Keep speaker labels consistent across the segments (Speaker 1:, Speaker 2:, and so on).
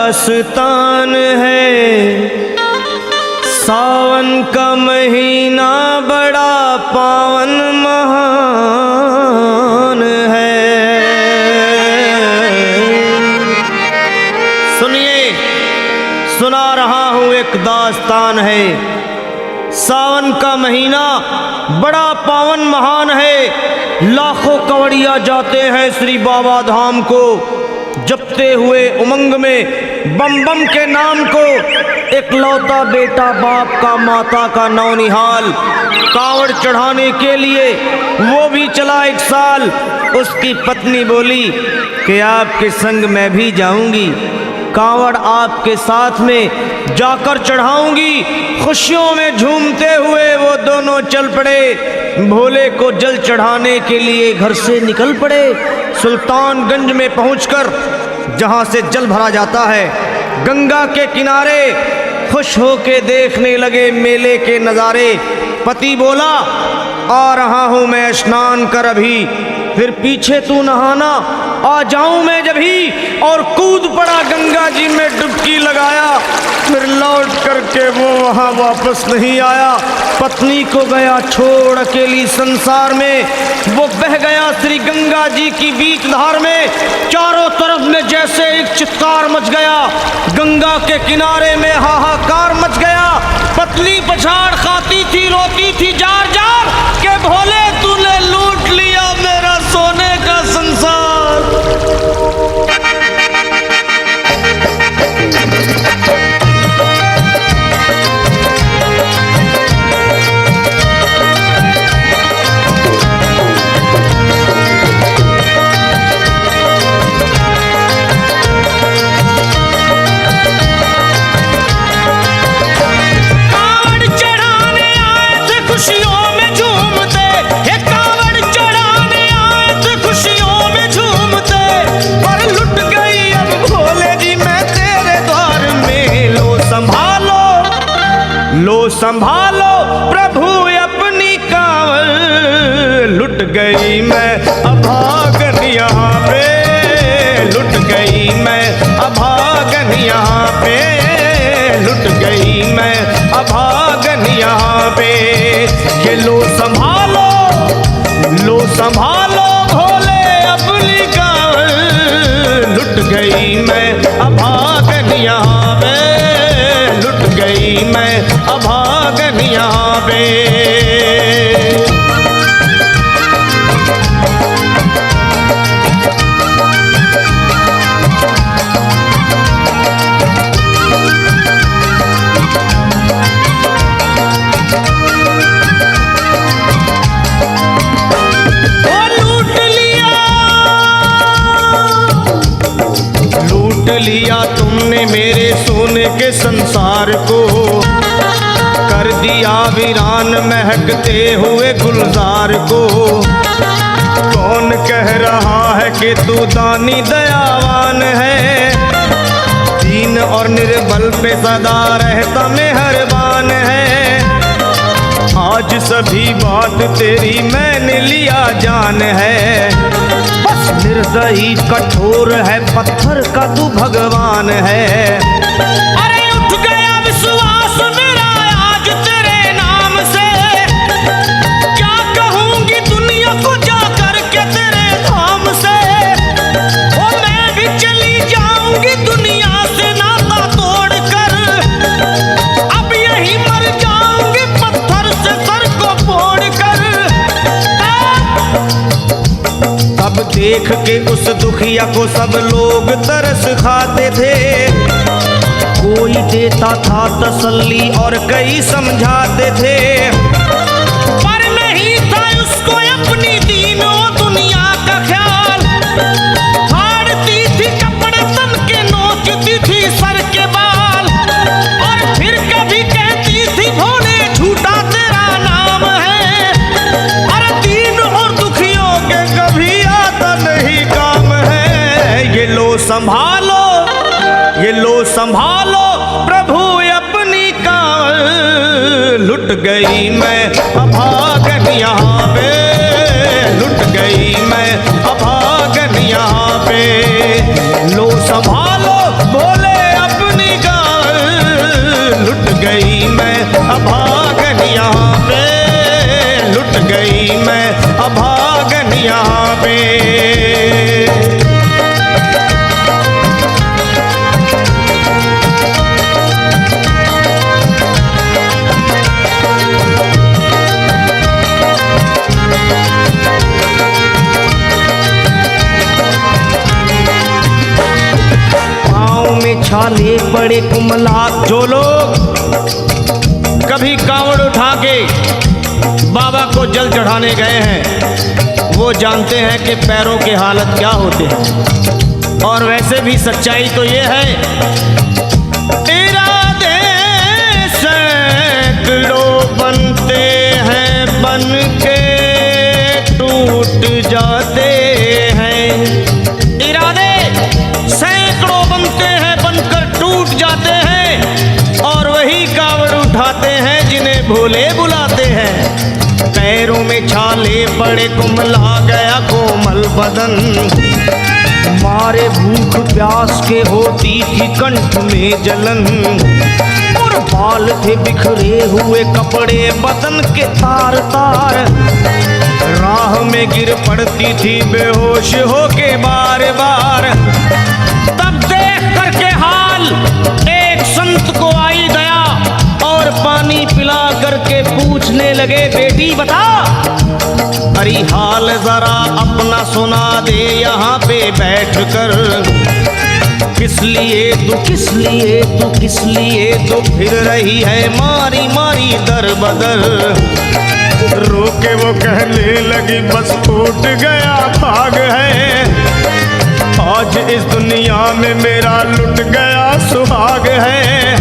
Speaker 1: दास्तान है। सावन का महीना बड़ा पावन महान है। सुनिए, सुना रहा हूं एक दास्तान है। सावन का महीना बड़ा पावन महान है। लाखों कवड़िया जाते हैं श्री बाबा धाम को, जपते हुए उमंग में बम बम के नाम को। एक लौता बेटा बाप का माता का नौनिहाल कांवड़ चढ़ाने के लिए वो भी चला 1 साल। उसकी पत्नी बोली कि आपके संग मैं भी जाऊंगी, कांवड़ आपके साथ में जाकर चढ़ाऊंगी। खुशियों में झूमते हुए वो दोनों चल पड़े। भोले को जल चढ़ाने के लिए घर से निकल पड़े। सुल्तानगंज में पहुंचकर जहां से जल भरा जाता है, गंगा के किनारे खुश होके देखने लगे मेले के नज़ारे। पति बोला आ रहा हूं मैं स्नान कर अभी, फिर पीछे तू नहाना, आ जाऊं मैं जभी। और कूद पड़ा गंगा जी में डुबकी लगाया। फिर लौट करके वो वहां वापस नहीं आया। पत्नी को गया छोड़ अकेली संसार में। वो बह गया श्री गंगा जी की बीच धार में। चारों तरफ में जैसे एक चित्कार मच गया, गंगा के किनारे में हाहाकार मच गया। पत्नी पछाड़ खाती थी, रोती थी जार जार के भोले तूने लूट लिया मेरा सोने का संसार। संभालो प्रभु अपनी कांवड़, लुट गई मैं अभागन यहाँ पे, लुट गई मैं अभागन यहाँ पे, लुट गई मैं अभागन यहाँ पे। ये लो संभालो भोले अपनी कांवड़, लुट गई मैं अभागन यहाँ पे, लुट गई मैं अभागन यहाँ पे। लिया तुमने मेरे सोने के संसार को, कर दिया वीरान महकते हुए गुलजार को। कौन कह रहा है कि तू दानी दयावान है, दीन और निर्बल पे सदा रहता मेहरबान है। आज सभी बात तेरी मैंने लिया जान है, बस निर्दयी कठोर है पत्थर का तू भगवान है। अरे उठ गया विश्वास मेरा आज तेरे नाम से, क्या कहूंगी दुनिया को जाकर के तेरे धाम से। ओ मैं भी चली जाऊंगी दुनिया से नाता तोड़ कर, अब यही मर जाऊंगी पत्थर से सर को फोड़ कर। तब देख के उस दुखिया को सब लोग तरस खाते थे, कोई देता था तसल्ली और कई समझाते थे। पर नहीं था उसको अपनी दीनों दुनिया का ख्याल, फाड़ती थी कपड़े तन के, नोचती थी सर के बाल। और फिर कभी कहती थी भोले झूठा तेरा नाम है, अरे दीन और दुखियों के कभी आता नहीं काम है। ये लो संभालो प्रभु अपनी कांवड़, लुट गई मैं अभागन यहाँ पे, लुट गई मैं अभागन यहाँ पे। लो संभालो भोले छाले पड़े कुमला। जो लोग कभी कांवड़ उठा के बाबा को जल चढ़ाने गए हैं वो जानते हैं कि पैरों के हालत क्या होते हैं। और वैसे भी सच्चाई तो ये है, इरादे सैकड़ों बनते हैं बन के टूट जाते हैं। इरादे सैकड़ों बनते हैं बनकर टूट जाते हैं और वही कावड़ उठाते हैं जिन्हें भोले बुलाते हैं। पैरों में छाले पड़े कुम्हला गया कोमल बदन, मारे भूख प्यास के होती थी कंठ में जलन। और बाल थे बिखरे हुए कपड़े बदन के तार तार, राह में गिर पड़ती थी बेहोश होके बार बार। तब देख करके हाल एक संत को आई दया और पानी पिला करके पूछने लगे, बेटी बता अरे हाल जरा अपना सुना दे यहाँ पे बैठ कर। किस लिए तू फिर रही है मारी मारी दर बदर। रोके वो कहने लगी बस टूट गया भाग है, आज इस दुनिया में मेरा लुट गया सुहाग है।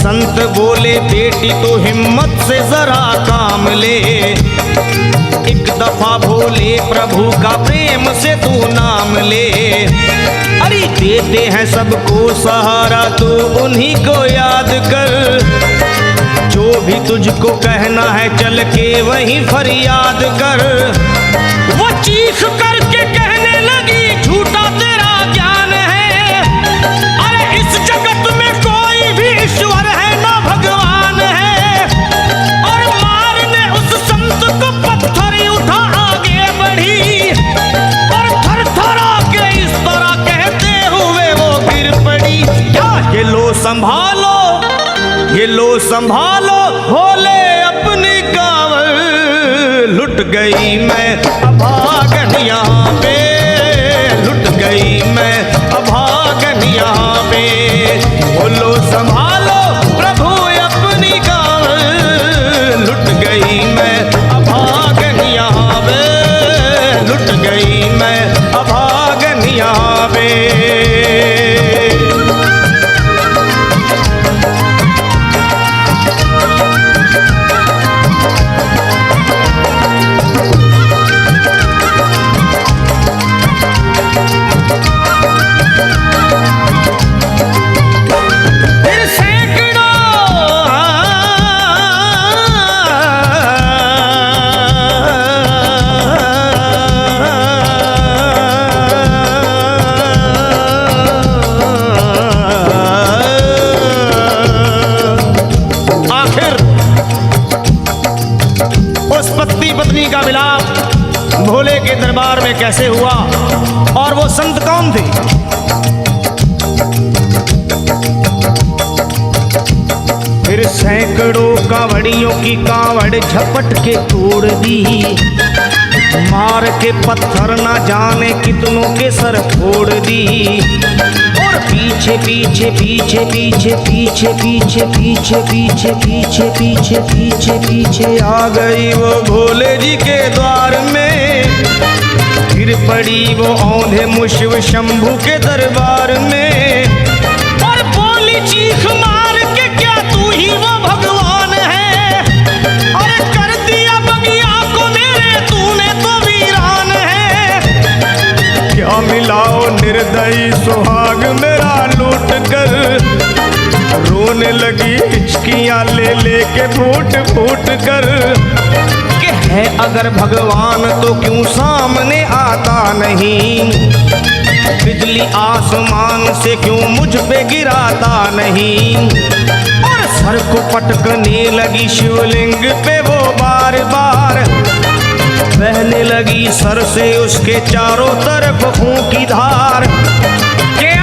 Speaker 1: संत बोले बेटी तो हिम्मत से जरा काम ले, एक दफा भोले प्रभु का प्रेम से तू नाम ले। अरे देते हैं सबको सहारा तू उन्हीं को याद कर, जो भी तुझको कहना है चल के वहीं फरियाद कर। वो चीख करके कहने लगी झूठा तेरा ज्ञान है, अरे इस जगत में कोई भी ईश्वर है ना भगवान है। और मारने उस संत को पत्थर उठा आगे बढ़ी और थर थर के इस तरह कहते हुए वो गिर पड़ी। क्या ये लो संभालो, ये लो संभालो भोले अपनी कावड़। लुट गई मैं अभागन यहाँ पे, लुट गई मैं अभागन यहाँ पे। बोलो संभालो प्रभु अपनी कावड़, लुट गई मैं अभागन यहाँ पे, लुट गई मैं अभागन यहाँ पे। पत्नी का मिलाप भोले के दरबार में कैसे हुआ और वो संत कौन थे? फिर सैकड़ों कांवड़ियों की कांवड़ झपट के तोड़ दी, मार के पत्थर ना जाने कितनों के सर फोड़ दी। और पीछे पीछे पीछे पीछे पीछे पीछे पीछे पीछे पीछे पीछे पीछे पीछे आ गई वो भोले जी के द्वार में। फिर पड़ी वो औंधे मुशिव शंभू के दरबार में और बोली चीख मार के क्या तू ही वो भगवान है? अरे कर दिया बगिया को मेरे तूने तो वीरान है। क्या मिलाओ निर्दयी सुहाग मेरा लूट कर, रोने लगी हिचकियां ले लेके फूट फूट कर। कि है अगर भगवान तो क्यों सामने आता नहीं, बिजली आसमान से क्यों मुझ पे गिराता नहीं। और सर को पटकने लगी शिवलिंग पे वो बार बार, बहने लगी सर से उसके चारों तरफ खून की धार। के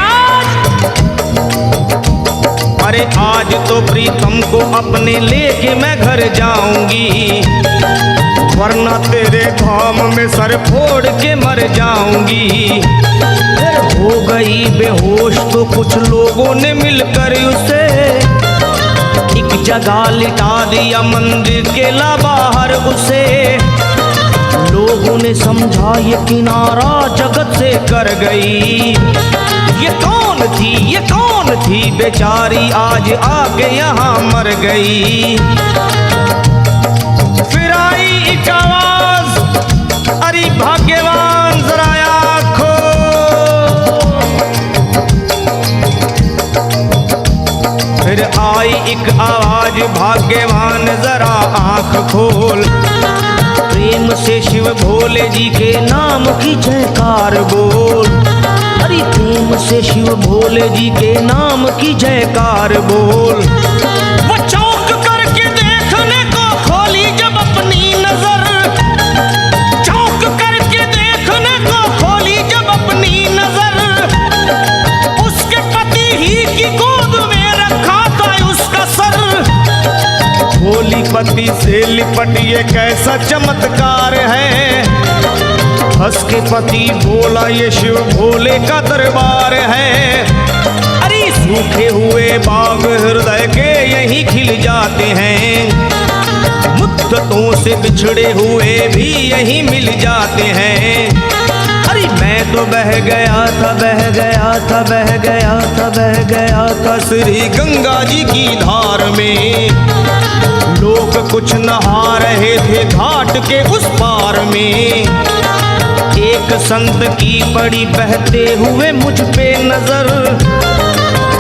Speaker 1: अरे आज तो प्रीतम को अपने लेके मैं घर जाऊंगी, वरना तेरे धाम में सर फोड़ के मर जाऊंगी। फिर हो बेहोश तो कुछ लोगों ने मिलकर उसे एक जगह लिटा दिया मंदिर के ला बाहर उसे। लोगों ने समझा ये किनारा जगत से कर गई। ये कौन थी बेचारी आज आके यहाँ मर गई। फिर आई एक आवाज, अरे भाग्यवान जरा आँखो। फिर आई एक आवाज, भाग्यवान जरा आँख खोल। प्रेम से शिव भोले जी के नाम की जयकार बोल। अरे प्रेम से शिव भोले जी के नाम की जयकार बोल। वो चौंक करके देखने को खोली जब अपनी नजर, चौंक करके देखने को खोली जब अपनी नजर। उसके पति ही की गोद में रखा था उसका सर। भोली पति से लिपट ये कैसा चमत्कार है। हंस के पति बोला ये शिव भोले का दरबार है। अरे सूखे हुए बाग हृदय के यहीं खिल जाते हैं। मुद्दतों से बिछड़े हुए भी यहीं मिल जाते हैं। अरे मैं तो बह गया था श्री गंगा जी की धार में। लोग कुछ नहा रहे थे घाट के उस पार में। एक संत की पड़ी बहते हुए मुझ पे नजर।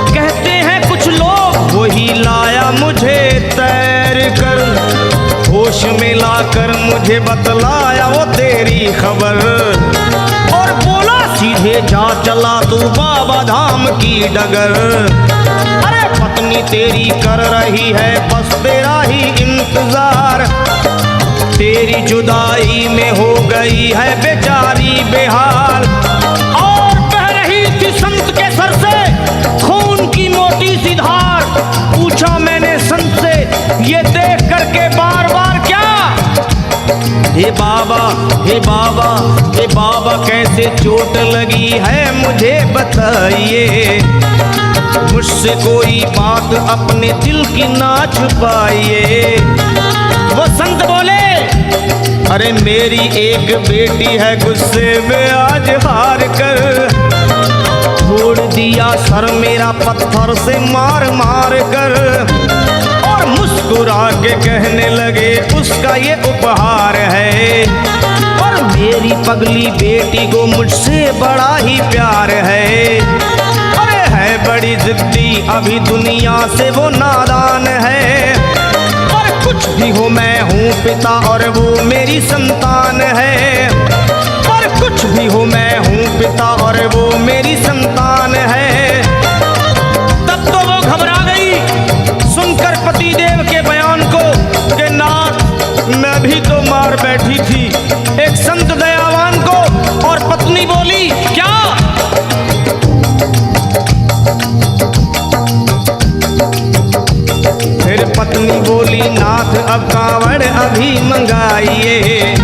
Speaker 1: कहते हैं कुछ लोग वही लाया मुझे तैर कर। होश में लाकर मुझे बतलाया वो तेरी खबर। और बोला सीधे जा चला तू बाबा धाम की डगर। अरे पत्नी तेरी कर रही है बस तेरा ही इंतजार। तेरी जुदाई में हो गई है बेचारी बेहाल। और बह रही थी संत के सर से खून की मोटी सी धार। पूछा मैंने संत से ये देख करके बार बार क्या। हे बाबा हे बाबा हे बाबा कैसे चोट लगी है मुझे बताइए। मुझसे कोई बात अपने दिल की ना छुपाइए। वो संत बोले अरे मेरी एक बेटी है गुस्से में आज हार कर। छोड़ दिया सर मेरा पत्थर से मार मार कर। और मुस्कुरा के कहने लगे उसका ये उपहार है। और मेरी पगली बेटी को मुझसे बड़ा ही प्यार है। अरे है बड़ी जिद्दी अभी दुनिया से वो नादान है। और कुछ भी हो मैं हूँ पिता और वो मेरी संतान है। और कुछ भी हो मैं हूँ पिता और वो मेरी संतान है। तब तो वो घबरा गई सुनकर पतिदेव के बयान को कि नाथ मैं भी तो मार बैठी थी एक संत दयावान को। और पत्नी बोली क्या। फिर पत्नी बोली नाथ अब कांवड़ अभी मंगाइए।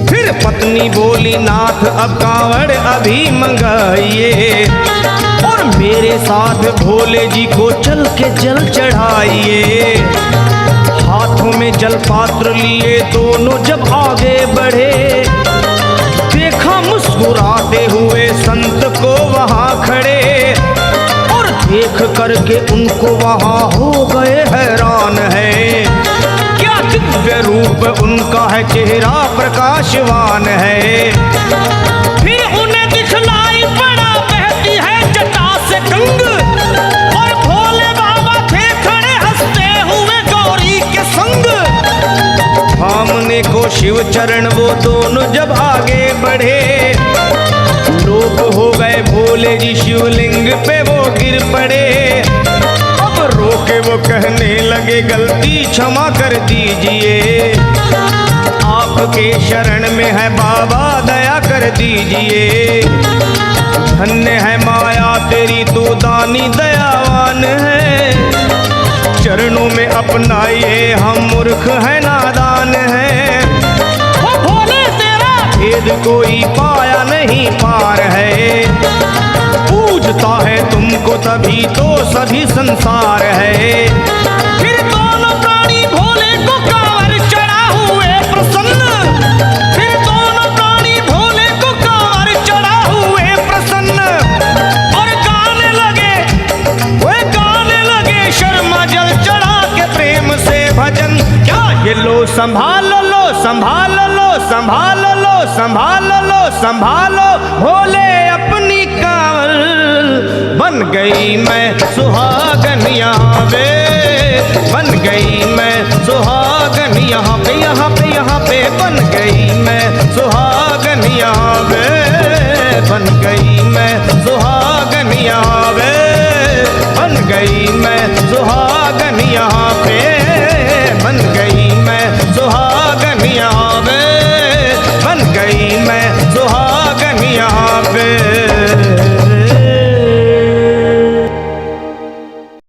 Speaker 1: फिर पत्नी बोली नाथ अब कांवड़ अभी मंगाइए। और मेरे साथ भोले जी को चल के जल चढ़ाइए। हाथों में जल पात्र लिए दोनों जब आगे बढ़े। देखा मुस्कुराते हुए संत को वहाँ खड़े। और देख करके उनको वहाँ हो गए हैरान है। क्या दिव्य रूप उनका है चेहरा प्रकाशवान है। फिर उन्हें दिखलाई पड़ा बहती है जटा से गंग। और भोले बाबा थे खड़े हंसते हुए गौरी के संग। सामने को शिव चरण वो दोनों जब आगे बढ़े। लोग हो गए भोले जी शिवलिंग पे वो गिर पड़े। अब रोके वो कहने लगे गलती क्षमा कर दीजिए। आपके शरण में है बाबा दया कर दीजिए। धन्य है माया तेरी तू दानी दयावान है। चरणों में अपनाइए हम मूर्ख है नादान है। वो भोले कोई पाया नहीं पार है। पूजता है तुमको तभी तो सभी संसार है। फिर दोनों प्राणी भोले को कांवर चढ़ा हुए प्रसन्न, फिर दोनों प्राणी भोले को कांवर चढ़ा हुए प्रसन्न, और गाने लगे, वे गाने लगे शर्मा जल चढ़ा के प्रेम से भजन। क्या ये लो संभाल लो, संभाल लो, संभाल लो, संभाल लो, संभालो भोले अपनी कांवर। बन गई मैं सुहागन यहाँ पे, बन गई मैं सुहागन यहाँ पे, यहाँ पे, यहाँ पे बन गई मैं सुहागन यहाँ पे, बन गई मैं सुहागन यहाँ पे, बन गई